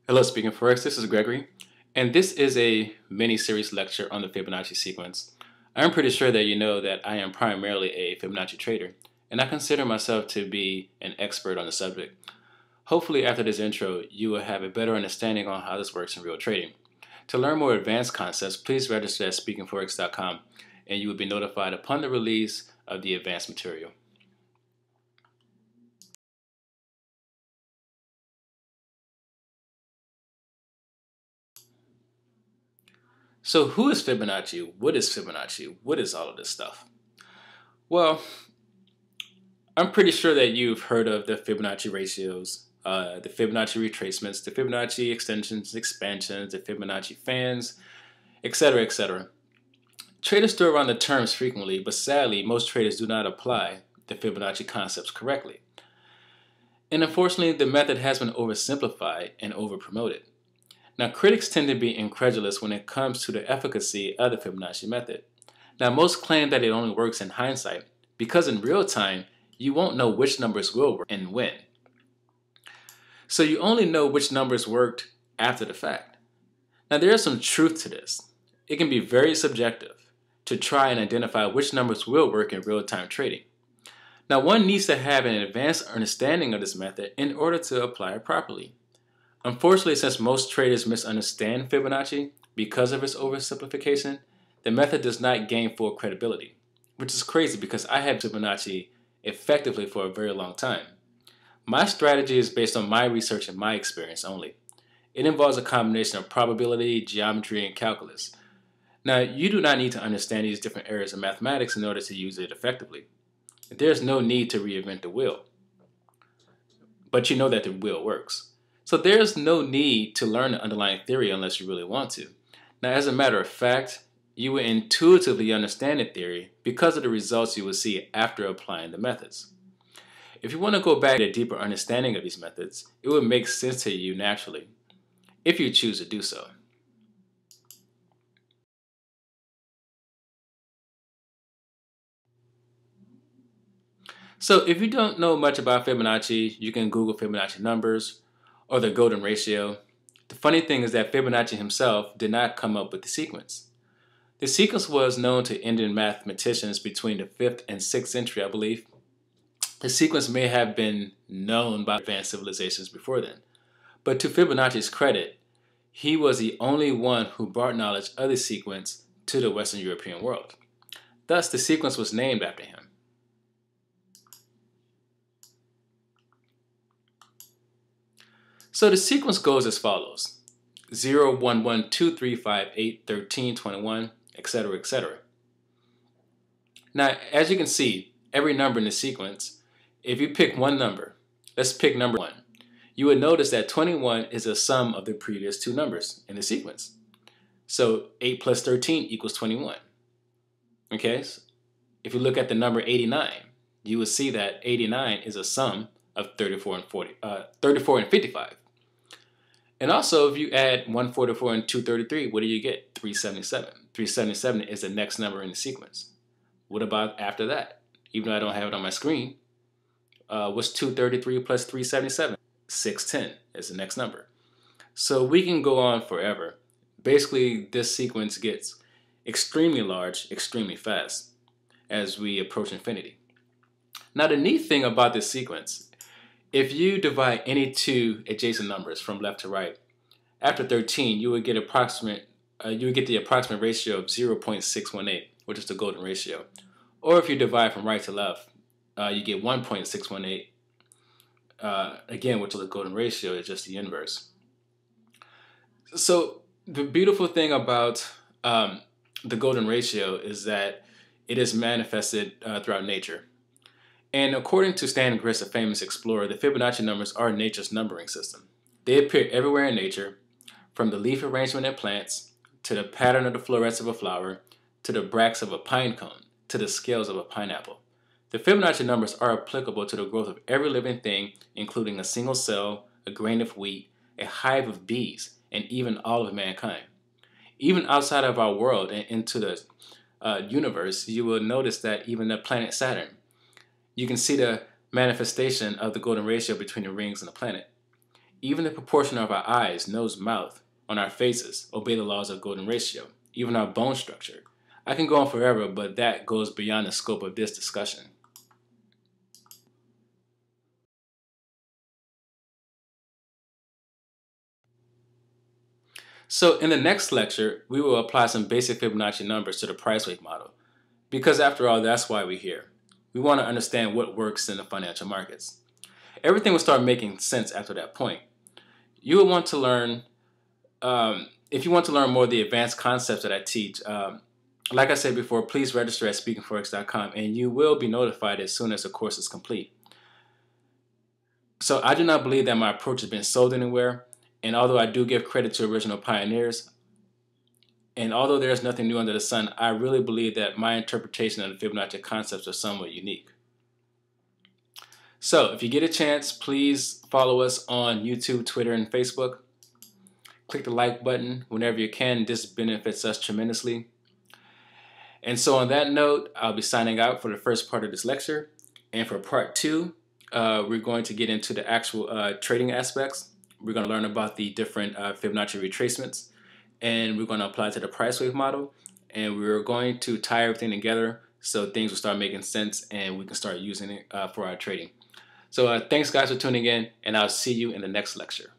Hello, Speaking Forex. This is Gregory, and this is a mini-series lecture on the Fibonacci sequence. I'm pretty sure that you know that I am primarily a Fibonacci trader, and I consider myself to be an expert on the subject. Hopefully, after this intro, you will have a better understanding on how this works in real trading. To learn more advanced concepts, please register at speakingforex.com, and you will be notified upon the release of the advanced material. So who is Fibonacci? What is Fibonacci? What is all of this stuff? Well, I'm pretty sure that you've heard of the Fibonacci ratios, the Fibonacci retracements, the Fibonacci extensions, expansions, the Fibonacci fans, etc., etc. Traders throw around the terms frequently, but sadly, most traders do not apply the Fibonacci concepts correctly. And unfortunately, the method has been oversimplified and overpromoted. Now, critics tend to be incredulous when it comes to the efficacy of the Fibonacci method. Now, most claim that it only works in hindsight, because in real time, you won't know which numbers will work and when. So you only know which numbers worked after the fact. Now, there is some truth to this. It can be very subjective to try and identify which numbers will work in real-time trading. Now, one needs to have an advanced understanding of this method in order to apply it properly. Unfortunately, since most traders misunderstand Fibonacci because of its oversimplification, the method does not gain full credibility, which is crazy because I had Fibonacci effectively for a very long time. My strategy is based on my research and my experience only. It involves a combination of probability, geometry, and calculus. Now, you do not need to understand these different areas of mathematics in order to use it effectively. There's no need to reinvent the wheel, but you know that the wheel works. So there's no need to learn the underlying theory unless you really want to. Now, as a matter of fact, you will intuitively understand the theory because of the results you will see after applying the methods. If you want to go back to a deeper understanding of these methods, it will make sense to you naturally, if you choose to do so. So if you don't know much about Fibonacci, you can Google Fibonacci numbers or the golden ratio. The funny thing is that Fibonacci himself did not come up with the sequence. The sequence was known to Indian mathematicians between the 5th and 6th century, I believe. The sequence may have been known by advanced civilizations before then. But to Fibonacci's credit, he was the only one who brought knowledge of the sequence to the Western European world. Thus, the sequence was named after him. So the sequence goes as follows: 0, 1, 1, 2, 3, 5, 8, 13, 21, etc., etc. Now, as you can see, every number in the sequence, if you pick one number, let's pick number 1, you would notice that 21 is a sum of the previous two numbers in the sequence. So 8 plus 13 equals 21. Okay, so if you look at the number 89, you will see that 89 is a sum of 34 and 55. And also, if you add 144 and 233, what do you get? 377. 377 is the next number in the sequence. What about after that? Even though I don't have it on my screen, what's 233 plus 377? 610 is the next number. So we can go on forever. Basically, this sequence gets extremely large, extremely fast as we approach infinity. Now, the neat thing about this sequence, if you divide any two adjacent numbers from left to right, after 13, you would get the approximate ratio of 0.618, which is the golden ratio. Or if you divide from right to left, you get 1.618, again, which is the golden ratio, is just the inverse. So the beautiful thing about the golden ratio is that it is manifested throughout nature. And according to Stan Grist, a famous explorer, the Fibonacci numbers are nature's numbering system. They appear everywhere in nature, from the leaf arrangement in plants, to the pattern of the florets of a flower, to the bracts of a pine cone, to the scales of a pineapple. The Fibonacci numbers are applicable to the growth of every living thing, including a single cell, a grain of wheat, a hive of bees, and even all of mankind. Even outside of our world and into the universe, you will notice that even the planet Saturn, you can see the manifestation of the golden ratio between the rings and the planet. Even the proportion of our eyes, nose, mouth on our faces obey the laws of golden ratio, even our bone structure. I can go on forever, but that goes beyond the scope of this discussion. So in the next lecture, we will apply some basic Fibonacci numbers to the price wave model, because after all, that's why we're here. We want to understand what works in the financial markets. Everything will start making sense after that point. You will want to learn, if you want to learn more of the advanced concepts that I teach, like I said before, please register at speakingforex.com and you will be notified as soon as the course is complete. So I do not believe that my approach has been sold anywhere, and although I do give credit to original pioneers, and although there is nothing new under the sun, I really believe that my interpretation of the Fibonacci concepts are somewhat unique. So if you get a chance, please follow us on YouTube, Twitter, and Facebook. Click the like button whenever you can. This benefits us tremendously. And so on that note, I'll be signing out for the first part of this lecture. And for part two, we're going to get into the actual trading aspects. We're going to learn about the different Fibonacci retracements, and we're going to apply to the price wave model. And we're going to tie everything together so things will start making sense and we can start using it for our trading. So thanks guys for tuning in, and I'll see you in the next lecture.